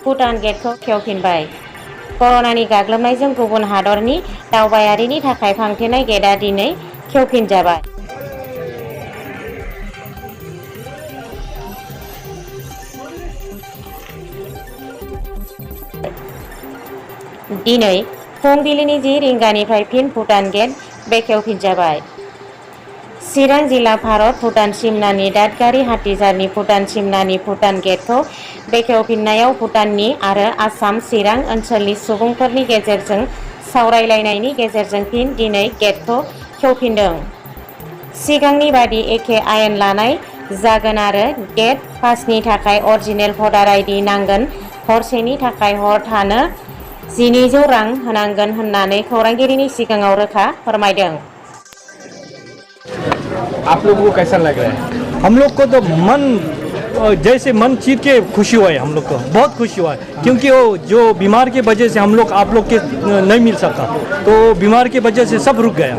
भुटान गेटखौ खेवफिनबाय। कर'नानि गाग्लोबनायजों गुबुन हादरनि दावबायारिनि थाखाय फांथेनाय गेटआ दिनै खेवफिनजाबाय। दिनै फुंबिलिनि 10 रिंगानिफ्राय फिन भुटान गेट बेखेवफिनजाबाय। चिरां जिल्ला भारत भुटान सिमनानि दादगारि हाथिसारनि भुटान सिमनानि भुटान गेटखौ बेखेवफिननायाव भुटाननि आरो आसाम चिरां ओनसोलनि सुबुंफोरनि गेजेरजों सावरायलायनायनि गेजेरजों फिन दिनै गेटखौ खेवफिनदों। सिगांनि बादि एखे आयेन लानाय जागोन आरो गेट पासनि थाखाय अरिजिनेल भटार आइडि नांगोन। हरसेनि थाखाय हर थानो 1200 रां होनांगोन होननानै खौरांगिरिनि सिगाङाव रोखा फोरमायदों। आप लोगों को कैसा लग रहा है? हम लोग को तो जैसे मन चीर के खुशी हुआ है। हम लोग को बहुत खुशी हुआ है क्योंकि वो जो बीमार के वजह से हम लोग आप लोग के नहीं मिल सका, तो बीमार के वजह से सब रुक गया।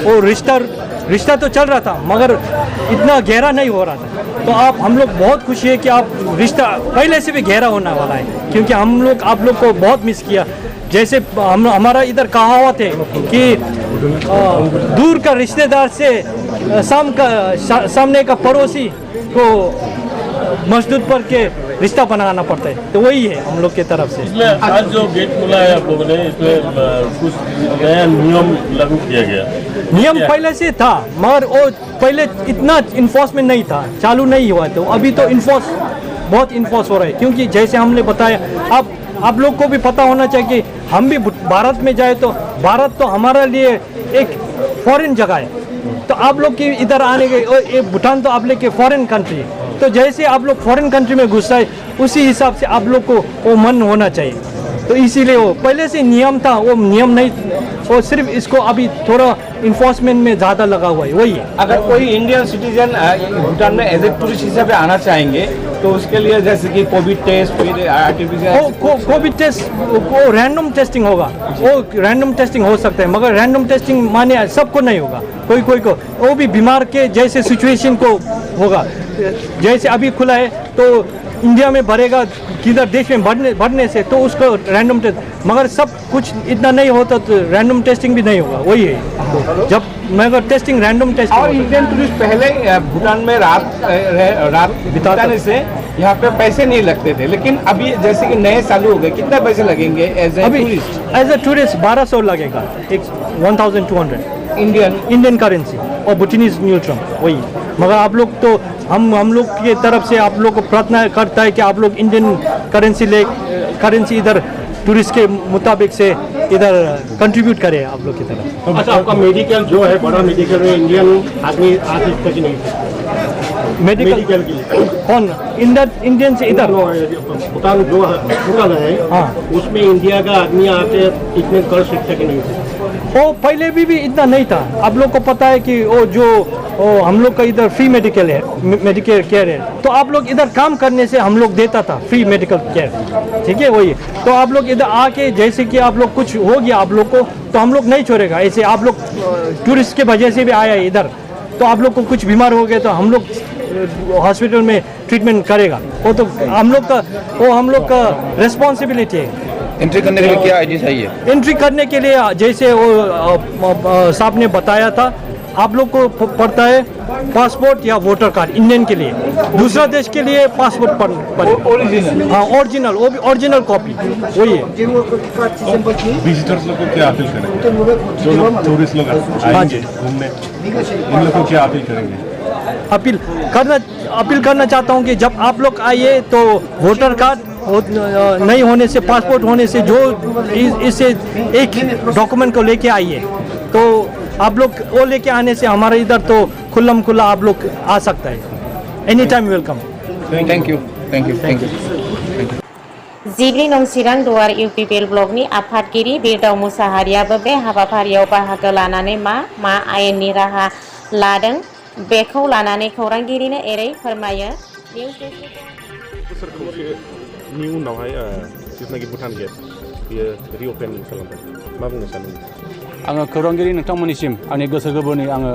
वो रिश्ता तो चल रहा था मगर इतना गहरा नहीं हो रहा था। तो हम लोग बहुत खुशी है कि आप रिश्ता पहले से भी गहरा होने वाला है क्योंकि हम लोग आप लोग को बहुत मिस किया। जैसे हमारा इधर कहावत है कि दूर का रिश्तेदार से सामने का पड़ोसी को मजबूत पर के रिश्ता बनाना पड़ता है, तो वही है हम लोग की तरफ से। इसमें आज जो गेट खुला है आप लोगों ने, इसमें कुछ नया नियम लागू किया गया। नियम पहले से था मगर वो पहले इतना इन्फोर्समेंट नहीं था, चालू नहीं हुआ। तो अभी तो बहुत इन्फोर्स हो रहा है क्योंकि जैसे हमने बताया अब आप लोग को भी पता होना चाहिए कि हम भी भारत में जाए तो भारत तो हमारे लिए एक फॉरेन जगह है। तो आप लोग की इधर आने के भूटान तो आप लोग के फॉरेन कंट्री है, तो जैसे आप लोग फॉरेन कंट्री में घुस आए उसी हिसाब से आप लोग को वो मन होना चाहिए। तो इसीलिए वो पहले से नियम था, वो नियम नहीं, वो सिर्फ इसको अभी थोड़ा इन्फोर्समेंट में ज़्यादा लगा हुआ है, वही है। अगर कोई इंडियन सिटीजन भूटान में एज ए टूरिस्ट हिसाब से आना चाहेंगे तो उसके लिए जैसे कि कोविड टेस्ट, फिर आरटीपीसीआर, कोविड टेस्ट वो रैंडम टेस्टिंग होगा, वो रैंडम टेस्टिंग हो सकता है मगर रैंडम टेस्टिंग माने सबको नहीं होगा, कोई को वो भी बीमार के जैसे सिचुएशन को होगा। जैसे अभी खुला है तो इंडिया में बढ़ेगा किधर देश में बढ़ने से तो उसको रैंडम टेस्ट, मगर सब कुछ इतना नहीं होता तो रैंडम टेस्टिंग भी नहीं होगा, वही है। जब मगर टेस्टिंग रैंडम टेस्टिंग और इंडियन टूरिस्ट पहले भूटान में रात बिताने से यहाँ पे पैसे नहीं लगते थे, लेकिन अभी जैसे कि नए चालू हो गए, कितने पैसे लगेंगे एज ए टूरिस्ट? 1200 लगेगा, 1200 इंडियन करेंसी और भूटानीज न्यूट्रम, वही। मगर आप लोग तो हम लोग की तरफ से आप लोग को प्रार्थना करता है कि आप लोग इंडियन करेंसी इधर टूरिस्ट के मुताबिक से इधर कंट्रीब्यूट करें आप लोग की तरफ। अच्छा, आपका मेडिकल जो है बड़ा मेडिकल में इंडियन आदमी आ सकता कि नहीं? मेडिकल के लिए कौन इंडियन से इधर भूटान जो भूटान है, हाँ, उसमें इंडिया का आदमी आके ट्रीटमेंट कर सकता कि नहीं? वो पहले भी इतना नहीं था। आप लोग को पता है कि हम लोग का इधर फ्री मेडिकल केयर है, तो आप लोग इधर काम करने से हम लोग देता था फ्री मेडिकल केयर, ठीक है, वही। तो आप लोग इधर आके जैसे कि आप लोग कुछ हो गया आप लोग को तो हम लोग नहीं छोड़ेगा। ऐसे आप लोग टूरिस्ट के वजह से भी आया है इधर, तो आप लोग को कुछ बीमार हो गया तो हम लोग हॉस्पिटल में ट्रीटमेंट करेगा, वो तो हम लोग का रिस्पॉन्सिबिलिटी है। एंट्री करने के लिए क्या आईडी चाहिए? एंट्री करने के लिए जैसे वो साहब ने बताया था, आप लोग को पड़ता है पासपोर्ट या वोटर कार्ड इंडियन के लिए, दूसरा देश के लिए पासपोर्ट ओरिजिनल, हाँ ओरिजिनल, वो भी ओरिजिनल कॉपी, वही है। विजिटर्स लोग को क्या अपील करेंगे? जो लोग टूरिस्ट लोग आएंगे घूमने, इन लोगों को क्या अपील करेंगे? अपील करना चाहता हूँ कि जब आप लोग आइए तो वोटर कार्ड नहीं होने से, पासपोर्ट होने से, जो इससे एक डॉक्यूमेंट को लेके आइए, तो आप लोग वो लेके आने से हमारे इधर तो खुला आप लोग आ सकता है। Any time welcome. Thank you. जिब्रि नं चिरां दुवार इउपिपिएल ब्लकनि आफादगिरि बिरदाव मुसाहारियाबो बे हाबाफारियाव बाहागो लानानै मा आयेननि राहा लादों बेखौ लानानै खौरांगिरिनो एरै फोरमायो। बोसोर खौसेनि उनावहाय जिथुनाखि भुटान गेट बियो रिअपेन खालामबाय, मा बुंनो सानो? आङो खौरांगिरि नोंथांमोननिसिम आंनि गोसो गोरबोनि आङो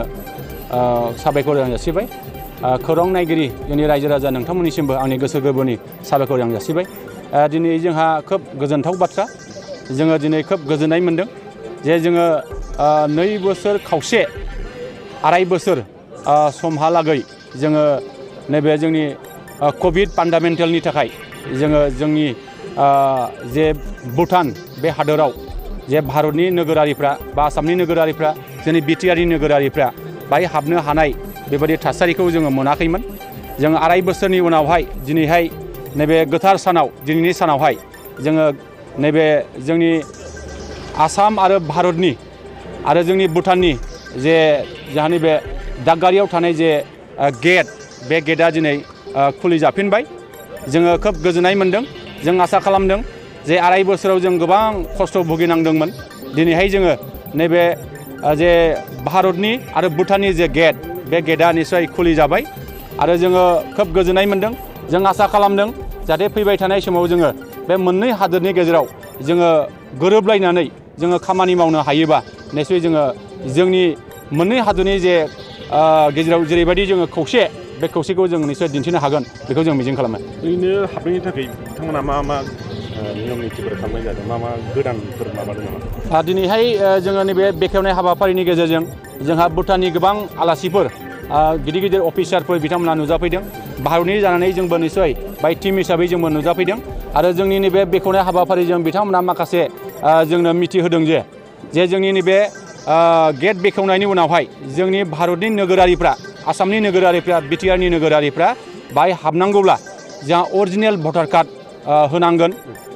साबायखर जासिबाय। खौरां नायगिरि जोंनि रायजो राजा नोंथांमोननिसिमबो आंनि गोसो गोरबोनि साबायखर जासिबाय। दिनै जोंहा खोब गोजोनथाव बाथ्रा जोङो दिनै खोब गोजोननाय मोनदों जे जोङो 2 बोसोर खावसे आराय बोसोर समहालागै जोङो नैबे जोंनि कभिड पान्डामेन्टेलनि थाखाय जोङो जोंनि जे भुटान बे हादोराव जे भारतनि नोगोरारिफ्रा बा आसामनि नोगोरारिफ्रा जोंनि बिटिआरनि नोगोरारिफ्रा बाहाय हाबनो हानाय बेबायदि थासारिखौ जोङो मोनाखैमोन। जों आराय बोसोरनि उनावहाय दिनैहाय नैबे गोथार सानाव दिनैनि सानावहाय जोङो नैबे जोंनि आसाम आरो भारतनि आरो जोंनि भुटाननि जे जोंहानि बे दागगारियाव थानाय जे गेट बे गेटआ दिनै खुलिजाफिनबाय। जोङो खोब गोजोननाय मोनदों। जों आसा खालामदों जे आराय बोसोराव जों गोबां खस्थ' भुगिनांदोंमोन। दिनैहाय जोङो नैबे जे भारतनि आरो भुटाननि जे गेट बे गेटआ निस्सय खुलिजाबाय आरो जोङो खोब गोजोननाय मोनदों। जों आसा खालामदों जाहाथे फैबाय थानाय समाव जोङो बे मोननै हादोरनि गेजेराव जोङो गोरोबलायनानै जोङो खामानि मावनो हायोबा निस्सय जोङो जोंनि मोननै हादोरनि जे गेजेराव जेरैबायदि जोङो खौसे बे खौसेखौ जों निस्सय दिन्थिनो हागोन बेखौ जों मिजिं खालामो। ओरैनो हाबनायनि थाखाय बिथांमोना मा नियम नितिफोर खालामनाय जादों मा गोदानफोर माबादों नामा? दिनैहाय जोङो नैबे बेखेवनाय हाबाफारिनि गेजेरजों जोंहा भुटाननि गोबां आलासिफोर गिदिर गिदिर अफिसारफोर बिथांमोना नुजाफैदों। भारतनि जानानै जोंबो निस्सय बाय टिम हिसाबै जोंबो नुजाफैदों आरो जोंनि नैबे बेखेवनाय हाबाफारिजों बिथांमोना माखासे जोंनो मिथिहोदों जे जोंनि नैबे गेट बेखेवनायनि उनावहाय जोंनि भारतनि नोगोरारिफ्रा आसामनि नोगोरारिफ्रा बिटिआरनि नोगोरारिफ्रा बाहाय हाबनांगौब्ला जोंहा अरिजिनेल भटार कार्ड होनांगोन।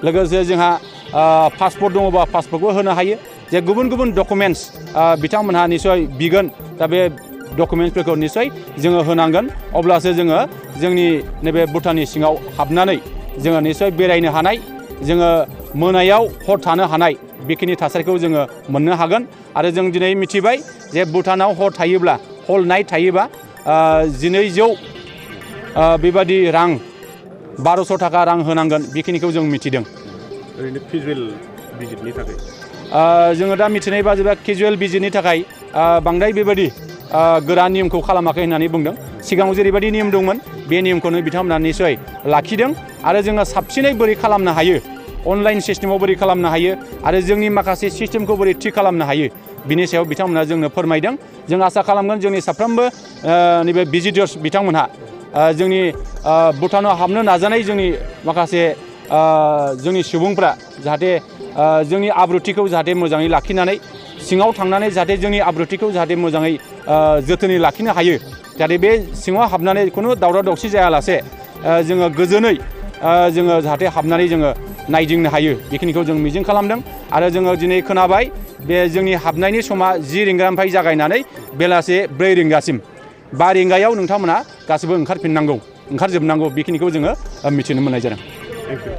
लोगोसे जोंहा पासपर्ट दङबा पासपर्टबो होनो हायो। जे गुबुन गुबुन डकुमेन्टस बिथांमोनहा निस्सय बिगोन दा बे डकुमेन्टसफोरखौ निस्सय जोङो होनांगोन। अब्लासो जोङो जोंनि नैबे भुटाननि सिङाव हाबनानै जोङो निस्सय बेरायनो हानाय जोङो मोनायाव हर थानो हानाय बेखिनि थासारिखौ जोङो मोननो हागोन। आरो जों दिनै मिथिबाय जे भुटानाव हर थायोब्ला हल नाइट थायोबा 1200 बेबादि रां 1200 थाखा रां होनांगोन बेखिनिखौ जों मिथिदों। ओरैनो केजुवेल भिजिटनि थाखाय जोङो दा मिथिनाय बादिब्ला केजुवेल भिजिटनि थाखाय बांद्राय बेबायदि गोरा नियमखौ खालामाखै होननानै बुंदों। सिगाङाव जेरैबायदि नियम दंमोन बे नियमखौनो बिथांमोना निस्सय लाखिदों आरो जोङो साबसिनै बोरै खालामनो हायो अनलाइन सिस्टेमाव बोरै खालामनो हायो आरो जोंनि माखासे सिस्टेमखौ बोरै थि खालामनो हायो बिनि सायाव बिथांमोना जोंनो फोरमायदों। जों आसा खालामगोन जोंनि साफ्रोमबो नैबे भिजिटर्स बिथांमोनहा जोंनि भुटानाव हाबनो नाजानाय जोंनि माखासे जोंनि सुबुंफ्रा जाहाथे जोंनि आब्रुथिखौ जाहाथे मोजाङै लाखिनानै सिङाव थांनानै जाहाथे जोंनि आब्रुथिखौ जाहाथे मोजाङै जोथोनै लाखिनो हायो। जाहाथे बे सिङाव हाबनानै खुनु दावराव दावसि जायालासे जोङो गोजोनै जोङो जाहाथे हाबनानै जोङो नायदिंनो हायो बेखिनिखौ जों मिजिं खालामदों। आरो जोङो दिनै खोनाबाय बे जोंनि हाबनायनि समा 10 रिंगानिफ्राय जागायनानै बेलासे 4 रिंगासिम 5 रिंगायाव नोंथांमोना गासिबो ओंखारजोबनांगौ बेखिनिखौ जोङो मिथिनो मोननाय जादों। Thank you.